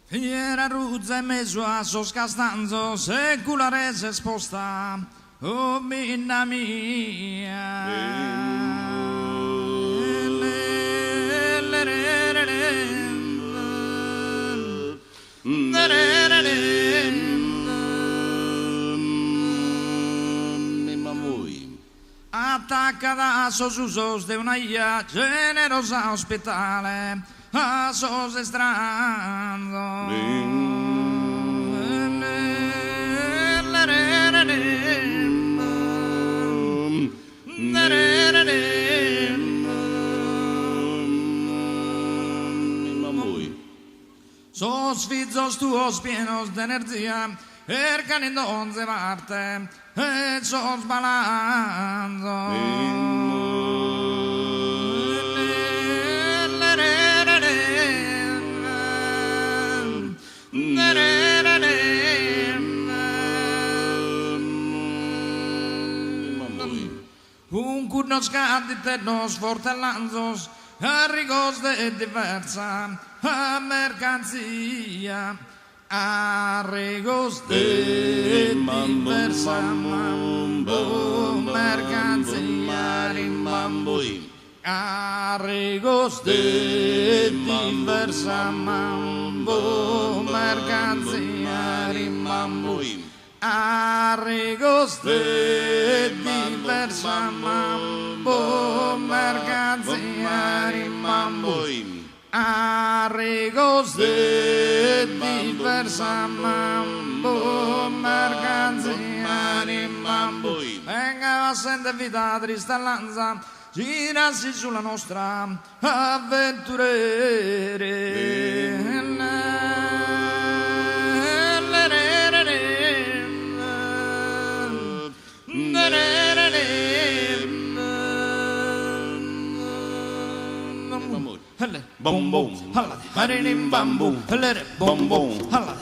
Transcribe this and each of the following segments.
Fiera ruzza e mezzo a so scastanzo, seculare se sposta, oh minna mia. Attaccata a sos usos de una ia generosa ospitale, a sos estranzo. Sos fizos tuos pienos de energia, ercan in donze parte, e sos balando. Un curno scadite nos fortellanzos, a rigos de diversa a mercanzia, a rigos de diversa mambo, mercanzia rimbambui, a rigos de diversa mambo, mercanzia rimbambui. Arregos de diversa mambo, mercanzia rimbambui. Arregos de diversa mambo, mercanzia rimbambui. Venga a sente vita tristallanza, girarsi sulla nostra avventurere. Boom boom, Harinim bambu, helere boom boom,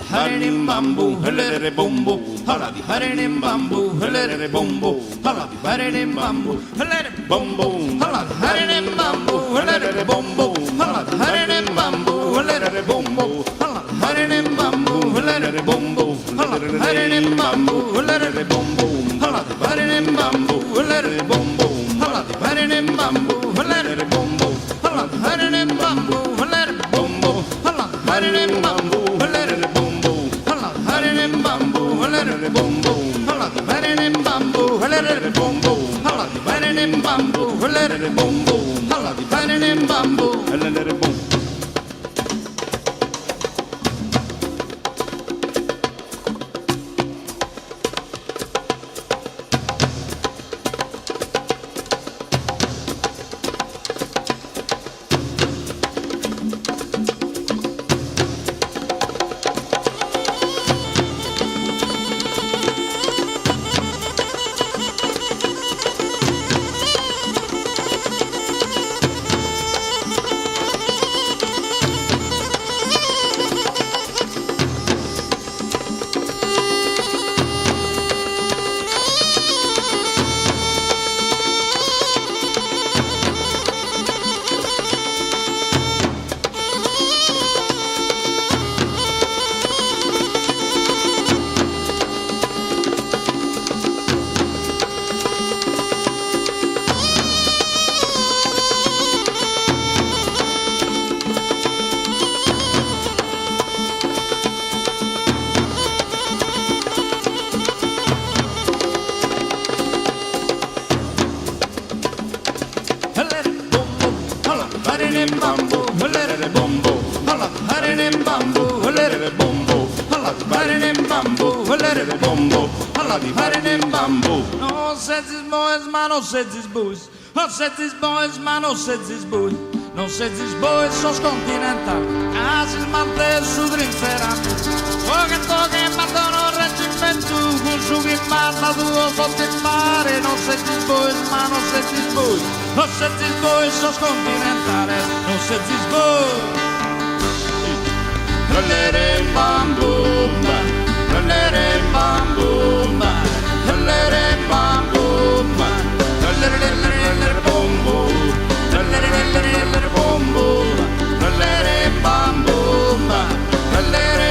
harinim bambu, helere boom boom, harinim bambu, helere boom boom, harinim bambu, helere boom boom, harinim bambu, helere boom boom, harinim bambu, helere boom boom, harinim bambu, helere boom boom, harinim bambu, helere boom boom, harinim bambu, helere boom boom, harinim bambu, helere boom boom, harinim bambu, helere boom boom, harinim bambu, helere boom boom, harinim bambu, helere boom boom, harinim bambu, helere boom boom, harinim bambu, helere boom boom, harinim bambu. boom. Harinim bambu, helere bombo, harinim bambu, helere bombo, harinim bambu, helere bombo, harinim bambu. bambo. No says his boys, man, no says his boys. No says his boys, man, no says his boys. No says his boys, sos continental. Asis mante su drinfera. Toque, matono, reggimento. Con su che manna tuo sotto il mare. No says his boys, man, no says his boys. No says his boys, sos continentale. No says his boys. Helere bambo, helere bambo, helere bambo, helere bombo, helere bombo, helere bambo, helere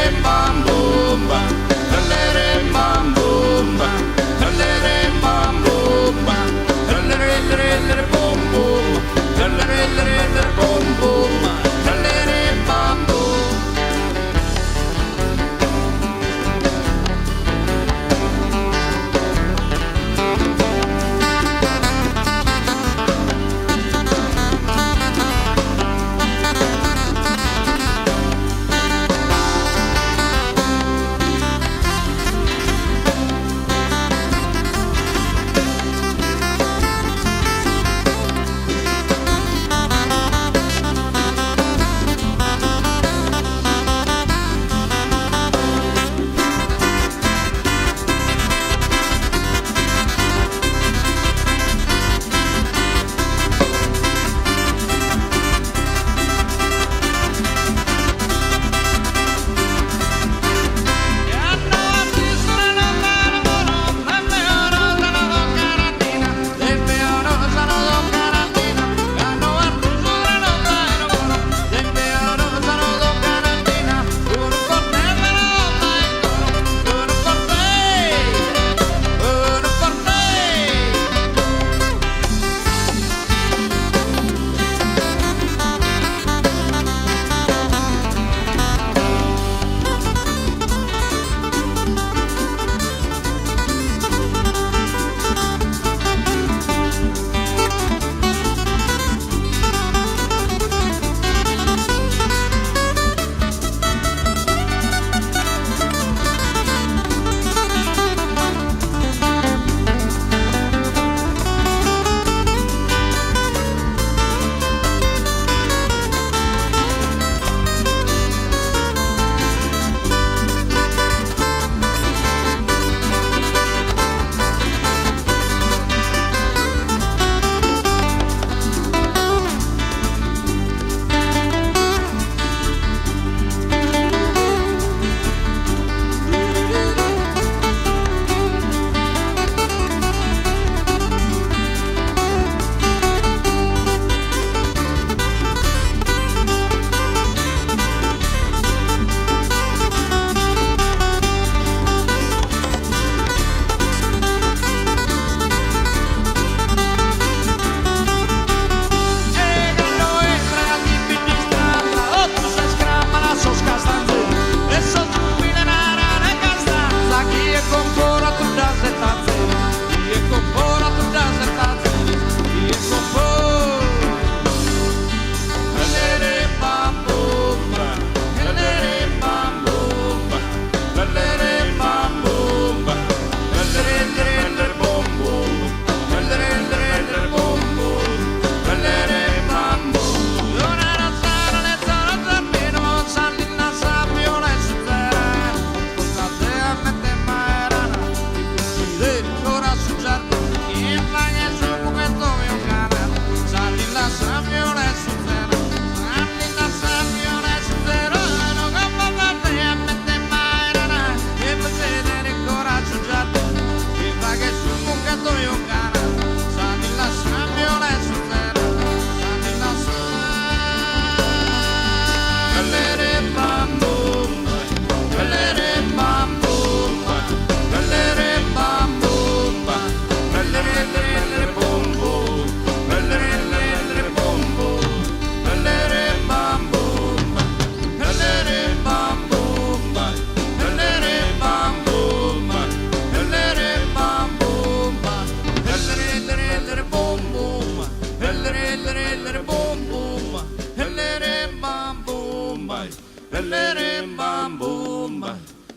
bam boom ba.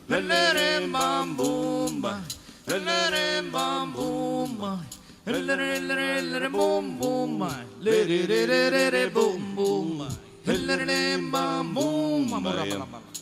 Lelere bam boom ba. Lelere bam boom ba. Lelere boom boom, lelere boom boom, lelere bam boom.